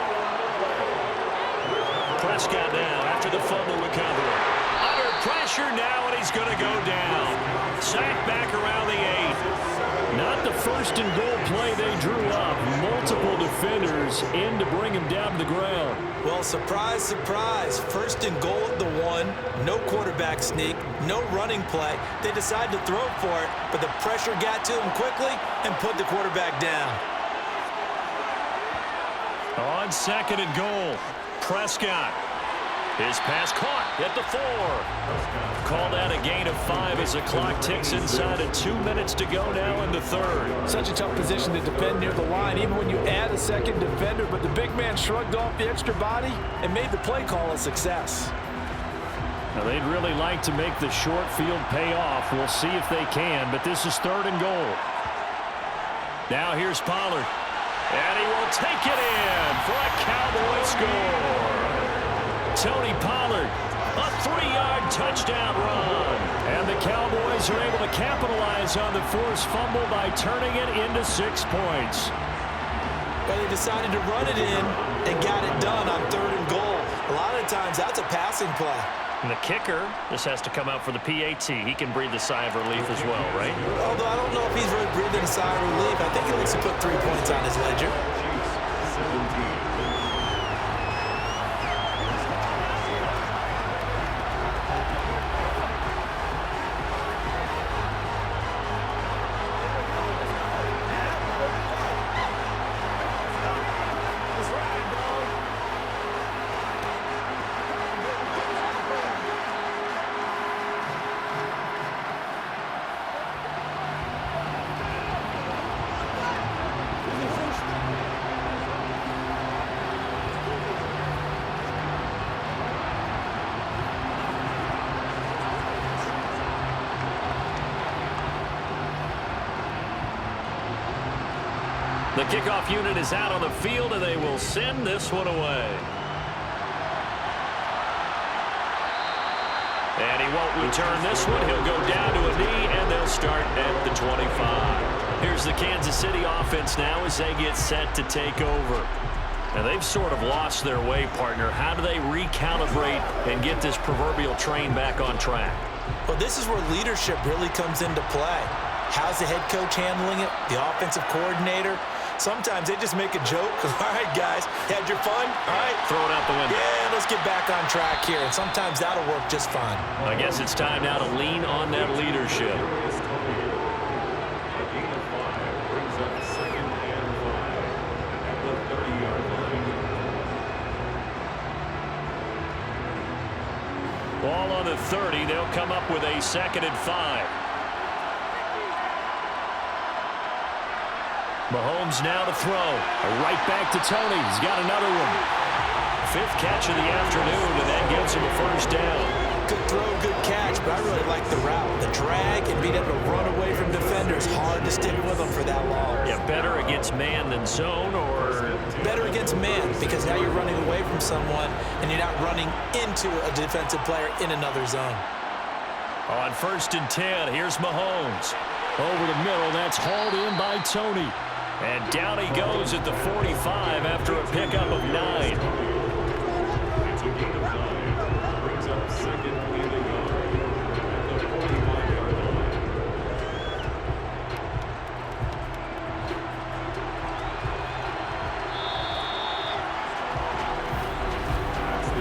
Prescott now after the fumble recovery. Under pressure now, and he's going to go down. Sacked back around the 8. Not the 1st and goal play they drew up. Multiple defenders in to bring him down to the ground. Well, surprise, surprise. 1st and goal at the 1. No quarterback sneak. No running play. They decided to throw for it, but the pressure got to him quickly and put the quarterback down. On 2nd and goal, Prescott. His pass caught at the 4. Called out a gain of 5 as the clock ticks inside of 2 minutes to go now in the 3rd. Such a tough position to defend near the line, even when you add a 2nd defender, but the big man shrugged off the extra body and made the play call a success. Now, they'd really like to make the short field pay off. We'll see if they can, but this is 3rd and goal. Now here's Pollard. And he will take it in for a Cowboy score. Tony Pollard, a 3-yard touchdown run. And the Cowboys are able to capitalize on the forced fumble by turning it into 6 points. But they decided to run it in and got it done on 3rd and goal. A lot of times that's a passing play. And the kicker, this has to come out for the PAT. He can breathe a sigh of relief as well, right? Although I don't know if he's really breathing a sigh of relief. I think he likes to put 3 points on his ledger. The kickoff unit is out on the field, and they will send this one away. And he won't return this one. He'll go down to a knee, and they'll start at the 25. Here's the Kansas City offense now as they get set to take over. And they've sort of lost their way, partner. How do they recalibrate and get this proverbial train back on track? Well, this is where leadership really comes into play. How's the head coach handling it? The offensive coordinator? Sometimes they just make a joke. All right, guys, had your fun? All right. Throw it out the window. Yeah, let's get back on track here. And sometimes that'll work just fine. I guess it's time now to lean on that leadership. Brings up 2nd and 5 at the 35. the 30. They'll come up with a 2nd and 5. Mahomes now to throw. Right back to Tony. He's got another one. 5th catch of the afternoon, and that gets him a 1st down. Good throw, good catch, but I really like the route. The drag and being able to run away from defenders. Hard to stick with them for that long. Yeah, better against man than zone, or? Better against man, because now you're running away from someone and you're not running into a defensive player in another zone. On 1st and 10, here's Mahomes. Over the middle, that's hauled in by Tony. And down he goes at the 45 after a pickup of 9. It's a gain of 9. Brings up 2nd and a yard at the 45-yard line.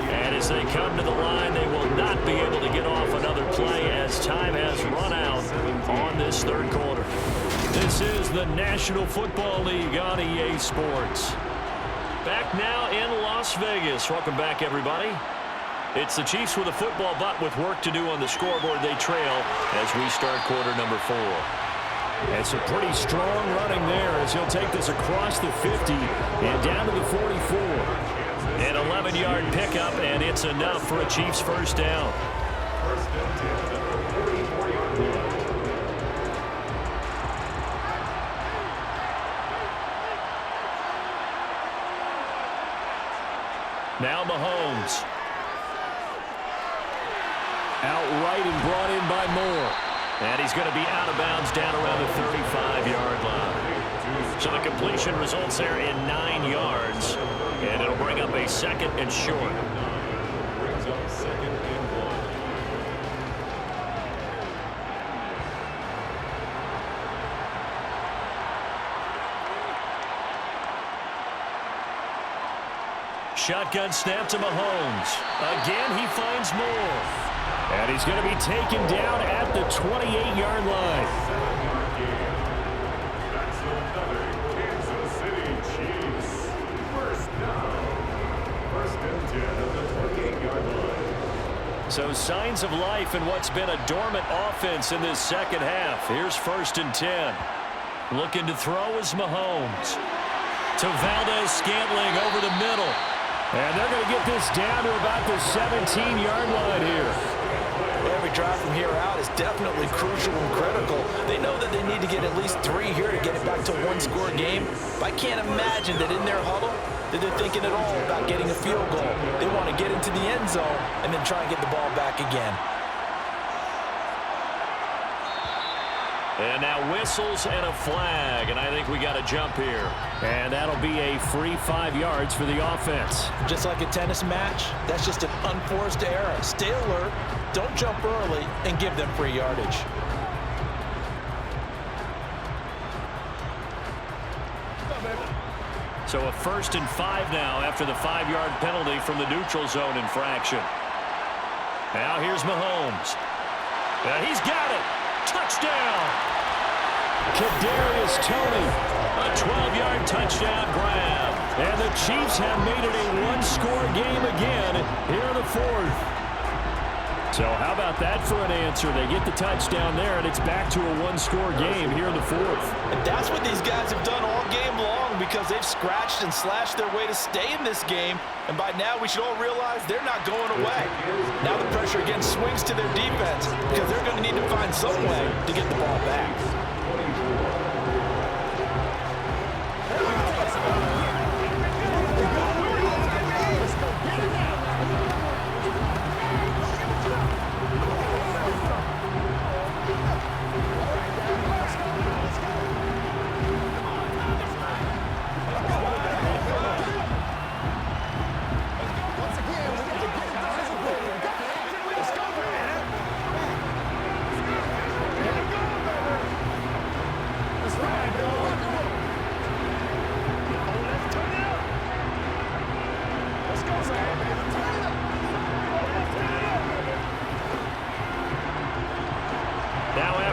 And as they come to the line, they will not be able to get off another play as time has run out on this 3rd quarter. This is the National Football League on EA Sports. Back now in Las Vegas. Welcome back, everybody. It's the Chiefs with a football, but with work to do on the scoreboard, they trail as we start quarter number 4. It's a pretty strong running there as he'll take this across the 50 and down to the 44. An 11-yard pickup, and it's enough for a Chiefs 1st down. 1st and 10 at the 44-yard line. Now Mahomes. Outright and brought in by Moore. And he's going to be out of bounds down around the 35-yard line. So the completion results there in 9 yards. And it'll bring up a 2nd and short. Brings up 2nd and 1. Shotgun snap to Mahomes. Again, he finds Moore. And he's going to be taken down at the 28-yard line. That's another Kansas City Chiefs 1st down. 1st and 10 at the 28-yard line. So signs of life in what's been a dormant offense in this 2nd half. Here's 1st and 10. Looking to throw is Mahomes. To Valdez-Scantling over the middle. And they're going to get this down to about the 17-yard line here. Every drive from here out is definitely crucial and critical. They know that they need to get at least 3 here to get it back to a 1-score game. But I can't imagine that in their huddle that they're thinking at all about getting a field goal. They want to get into the end zone and then try and get the ball back again. And now whistles and a flag, and I think we got a jump here. And that'll be a free 5 yards for the offense. Just like a tennis match, that's just an unforced error. Stay alert, don't jump early, and give them free yardage. So a 1st and 5 now after the 5-yard penalty from the neutral zone infraction. Now here's Mahomes. He's got it. Touchdown. Kadarius Toney. A 12-yard touchdown grab. And the Chiefs have made it a 1-score game again here in the 4th. So how about that for an answer? They get the touchdown there, and it's back to a 1-score game here in the 4th. And that's what these guys have done all game long because they've scratched and slashed their way to stay in this game. And by now, we should all realize they're not going away. Now the pressure again swings to their defense because they're going to need to find some way to get the ball back.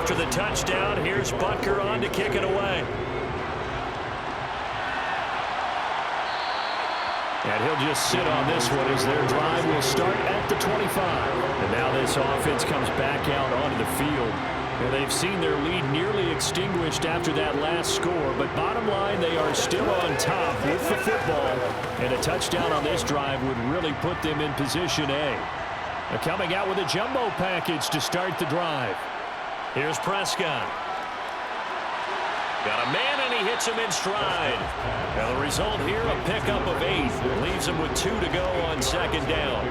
After the touchdown, here's Butker on to kick it away. And he'll just sit on this one as their drive will start at the 25. And now this offense comes back out onto the field. And they've seen their lead nearly extinguished after that last score. But bottom line, they are still on top with the football. And a touchdown on this drive would really put them in position A. They're coming out with a jumbo package to start the drive. Here's Prescott. Got a man, and he hits him in stride. And the result here, a pickup of 8. Leaves him with 2 to go on second down.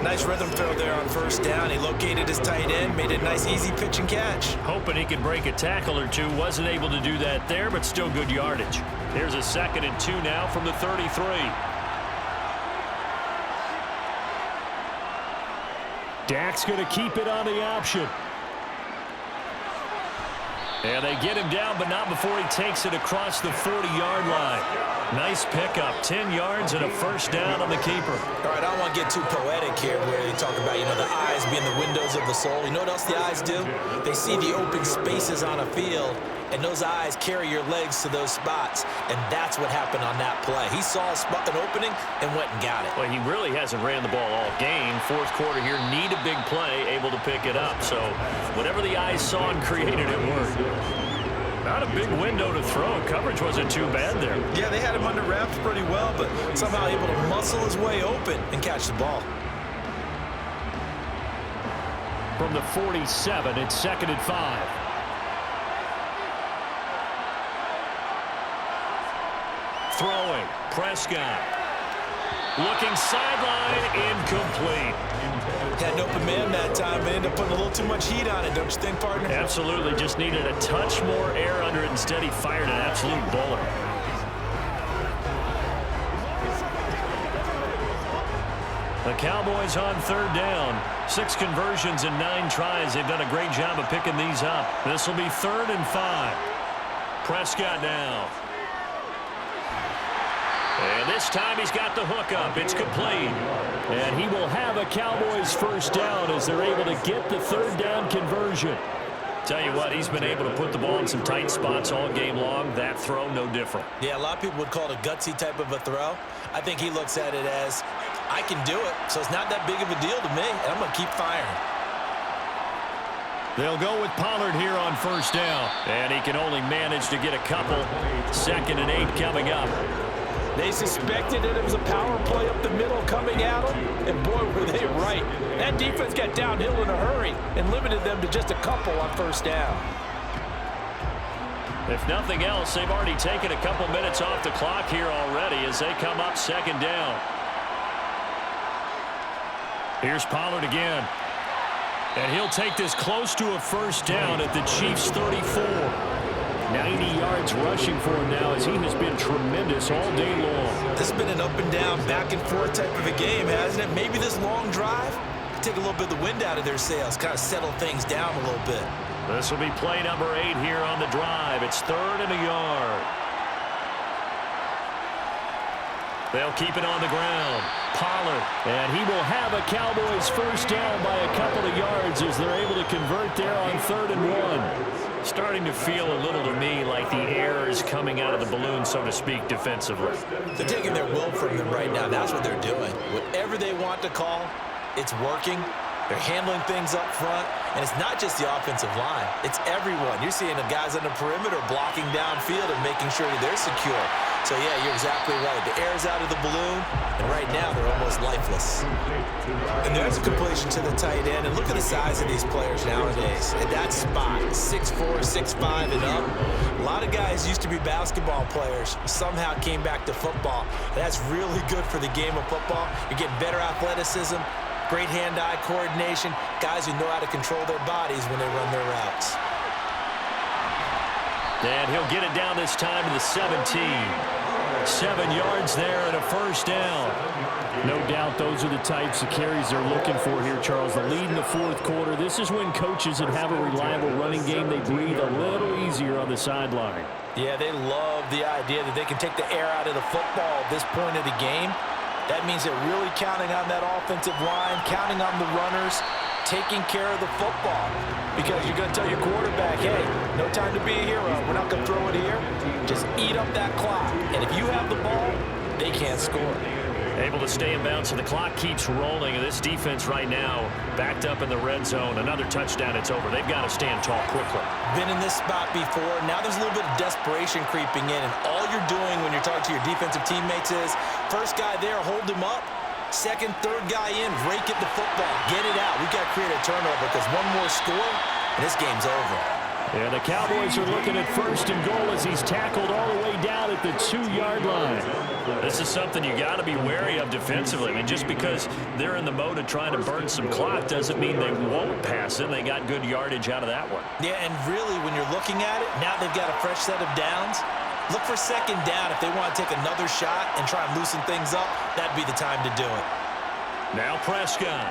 Nice rhythm throw there on first down. He located his tight end, made a nice easy pitch and catch. Hoping he could break a tackle or two. Wasn't able to do that there, but still good yardage. Here's a 2nd and 2 now from the 33. Dak's going to keep it on the option. And they get him down, but not before he takes it across the 40-yard line. Nice pickup, 10 yards and a first down on the keeper. All right, I don't want to get too poetic here where they talk about, the eyes being the windows of the soul. You know what else the eyes do? They see the open spaces on a field, and those eyes carry your legs to those spots, and that's what happened on that play. He saw an opening and went and got it. Well, he really hasn't ran the ball all game. Fourth quarter here, need a big play, able to pick it up. So whatever the eyes saw and created, it worked. Not a big window to throw. Coverage wasn't too bad there. Yeah, they had him under wraps pretty well, but somehow able to muscle his way open and catch the ball. From the 47, it's 2nd and 5. Throwing, Prescott. Looking sideline, incomplete. Had an open man that time, but ended up putting a little too much heat on it, don't you think, partner? Absolutely, just needed a touch more air under it. Instead, he fired an absolute bullet. The Cowboys on 3rd down. 6 conversions and 9 tries. They've done a great job of picking these up. This will be 3rd and 5. Prescott now. And this time he's got the hook up. It's complete. And he will have a Cowboys first down as they're able to get the 3rd down conversion. Tell you what, he's been able to put the ball in some tight spots all game long. That throw, no different. Yeah, a lot of people would call it a gutsy type of a throw. I think he looks at it as, I can do it, so it's not that big of a deal to me, and I'm going to keep firing. They'll go with Pollard here on first down. And he can only manage to get a couple. 2nd and 8 coming up. They suspected that it was a power play up the middle coming at them, and boy, were they right. That defense got downhill in a hurry and limited them to just a couple on first down. If nothing else, they've already taken a couple minutes off the clock here already as they come up 2nd down. Here's Pollard again. And he'll take this close to a first down at the Chiefs' 34. 90 yards rushing for him now as he has been tremendous all day long. This has been an up and down, back and forth type of a game, hasn't it? Maybe this long drive take a little bit of the wind out of their sails, kind of settle things down a little bit. This will be play number 8 here on the drive. It's 3rd and a yard. They'll keep it on the ground. Pollard. And he will have a Cowboys first down by a couple of yards as they're able to convert there on 3rd and 1. Starting to feel a little to me like the air is coming out of the balloon, so to speak, defensively. They're taking their will from them right now. That's what they're doing. Whatever they want to call, it's working. They're handling things up front, and it's not just the offensive line. It's everyone. You're seeing the guys on the perimeter blocking downfield and making sure that they're secure. So, yeah, you're exactly right. The air's out of the balloon, and right now they're almost lifeless. And there's a completion to the tight end. And look at the size of these players nowadays. At that spot, 6'4", 6'5", and up. A lot of guys used to be basketball players, somehow came back to football. And that's really good for the game of football. You're getting better athleticism, great hand-eye coordination, guys who know how to control their bodies when they run their routes. And he'll get it down this time to the 17. 7 yards there and a first down. No doubt those are the types of carries they're looking for here, Charles. The lead in the fourth quarter. This is when coaches that have a reliable running game, they breathe a little easier on the sideline. Yeah, they love the idea that they can take the air out of the football at this point of the game. That means they're really counting on that offensive line, counting on the runners, taking care of the football. Because you're going to tell your quarterback, hey, no time to be a hero. We're not going to throw it here. Just eat up that clock. And if you have the ball, they can't score. Able to stay in bounds, so the clock keeps rolling. And this defense right now backed up in the red zone. Another touchdown, it's over. They've got to stand tall quickly. Been in this spot before. Now there's a little bit of desperation creeping in, and all you're doing when you're talking to your defensive teammates is first guy there, hold him up. Second, third guy in, rake at the football. Get it out. We've got to create a turnover because one more score, and this game's over. And the Cowboys are looking at 1st and goal as he's tackled all the way down at the 2-yard line. This is something you got to be wary of defensively. I mean, just because they're in the mode of trying to burn some clock doesn't mean they won't pass it. They got good yardage out of that one. Yeah, and really, when you're looking at it, now they've got a fresh set of downs. Look for 2nd down if they want to take another shot and try and loosen things up. That'd be the time to do it. Now Prescott.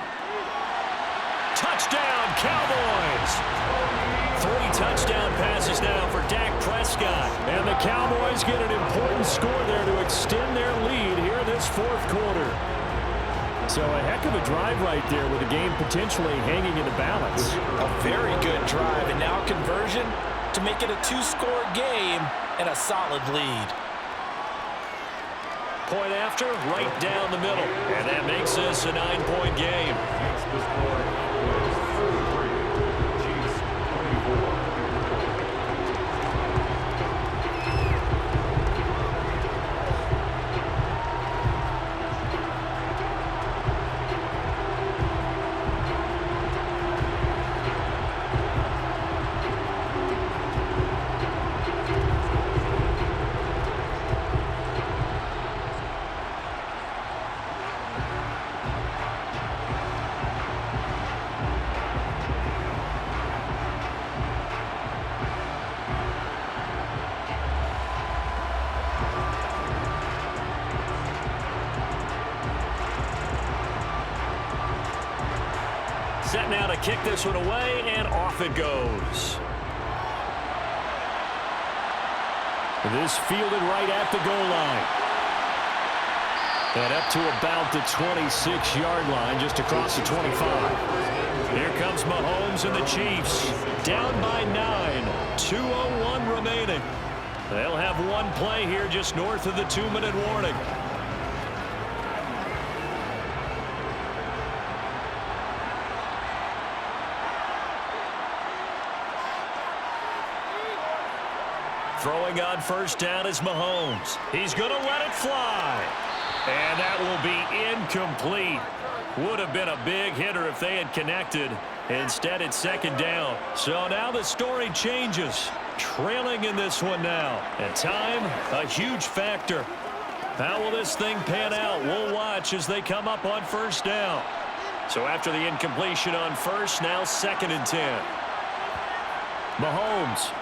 Touchdown, Cowboys! 3 touchdown passes now for Dak Prescott. And the Cowboys get an important score there to extend their lead here in this 4th quarter. So a heck of a drive right there with the game potentially hanging in the balance. A very good drive, and now conversion to make it a 2-score game and a solid lead. Point after, right down the middle. And that makes this a 9-point game. Set now to kick this one away, and off it goes. This fielded right at the goal line. And up to about the 26-yard line, just across the 25. Here comes Mahomes and the Chiefs. Down by 9. 2:01 remaining. They'll have one play here just north of the 2-minute warning. Throwing on 1st down is Mahomes. He's going to let it fly. And that will be incomplete. Would have been a big hitter if they had connected. Instead, it's 2nd down. So now the story changes. Trailing in this one now. And time, a huge factor. How will this thing pan out? We'll watch as they come up on 1st down. So after the incompletion on 1st, now 2nd and 10. Mahomes.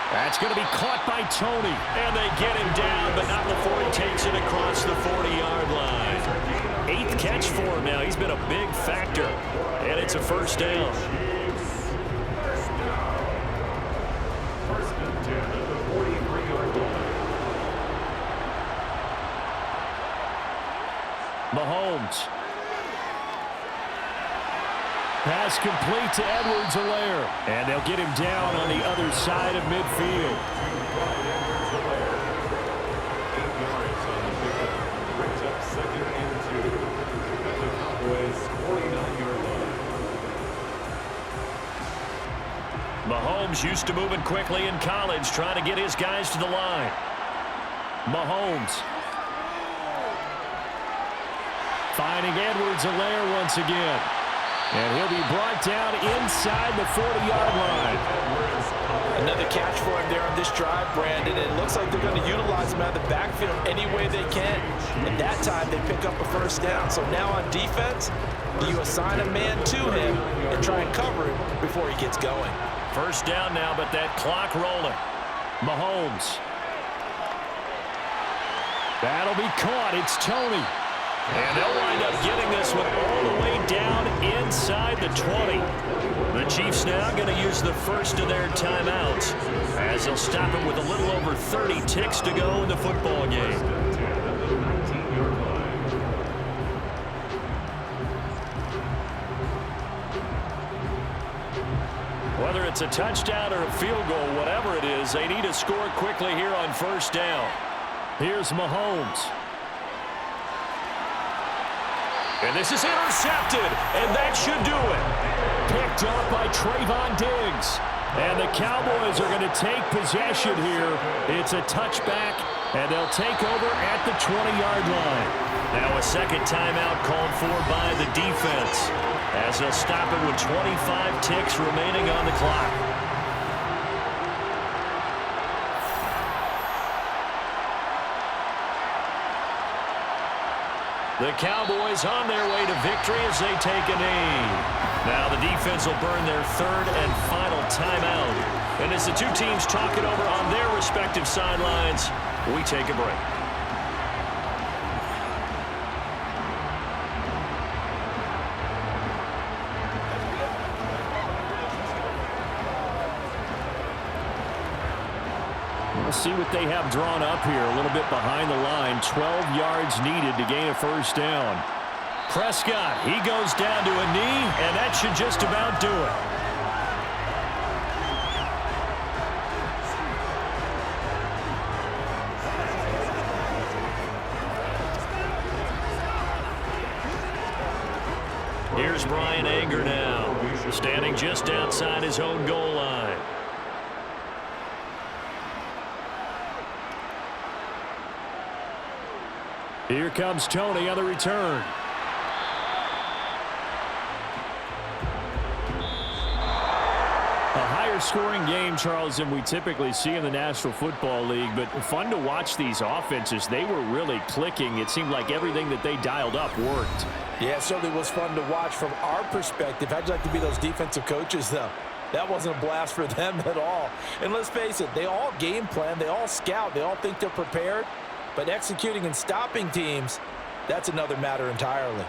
That's going to be caught by Tony. And they get him down, but not before he takes it across the 40-yard line. 8th catch for him now. He's been a big factor. And it's a 1st down. First and 10 at the 43-yard line. Mahomes. Pass complete to Edwards-Helaire. And they'll get him down on the other side of midfield. 8 yards on the pickup. Brings up 2nd and 2 at the Cowboys' 49-yard line. Mahomes used to moving quickly in college, trying to get his guys to the line. Mahomes. Finding Edwards-Helaire once again. And he'll be brought down inside the 40-yard line. Another catch for him there on this drive, Brandon. It looks like they're going to utilize him out of the backfield any way they can. And that time they pick up a 1st down. So now on defense, do you assign a man to him and try and cover him before he gets going? 1st down now, but that clock rolling. Mahomes. That'll be caught. It's Tony. And they'll wind up getting this one all the way down inside the 20. The Chiefs now going to use the 1st of their timeouts as they'll stop it with a little over 30 ticks to go in the football game. Whether it's a touchdown or a field goal, whatever it is, they need to score quickly here on 1st down. Here's Mahomes. And this is intercepted, and that should do it. Picked up by Trayvon Diggs. And the Cowboys are going to take possession here. It's a touchback, and they'll take over at the 20-yard line. Now a second timeout called for by the defense, as they'll stop it with 25 ticks remaining on the clock. The Cowboys on their way to victory as they take a knee. Now the defense will burn their third and final timeout. And as the two teams talk it over on their respective sidelines, we take a break. We'll see what they have drawn up here. A little bit behind the line. 12 yards needed to gain a first down. Prescott, he goes down to a knee, and that should just about do it. Here's Brian Anger now, standing just outside his own goal line. Here comes Tony on the return. A higher scoring game, Charles, than we typically see in the National Football League, but fun to watch these offenses. They were really clicking. It seemed like everything that they dialed up worked. Yeah, it certainly was fun to watch from our perspective. How'd you like to be those defensive coaches, though? That wasn't a blast for them at all. And let's face it, they all game plan, they all scout, they all think they're prepared. But executing and stopping teams, that's another matter entirely.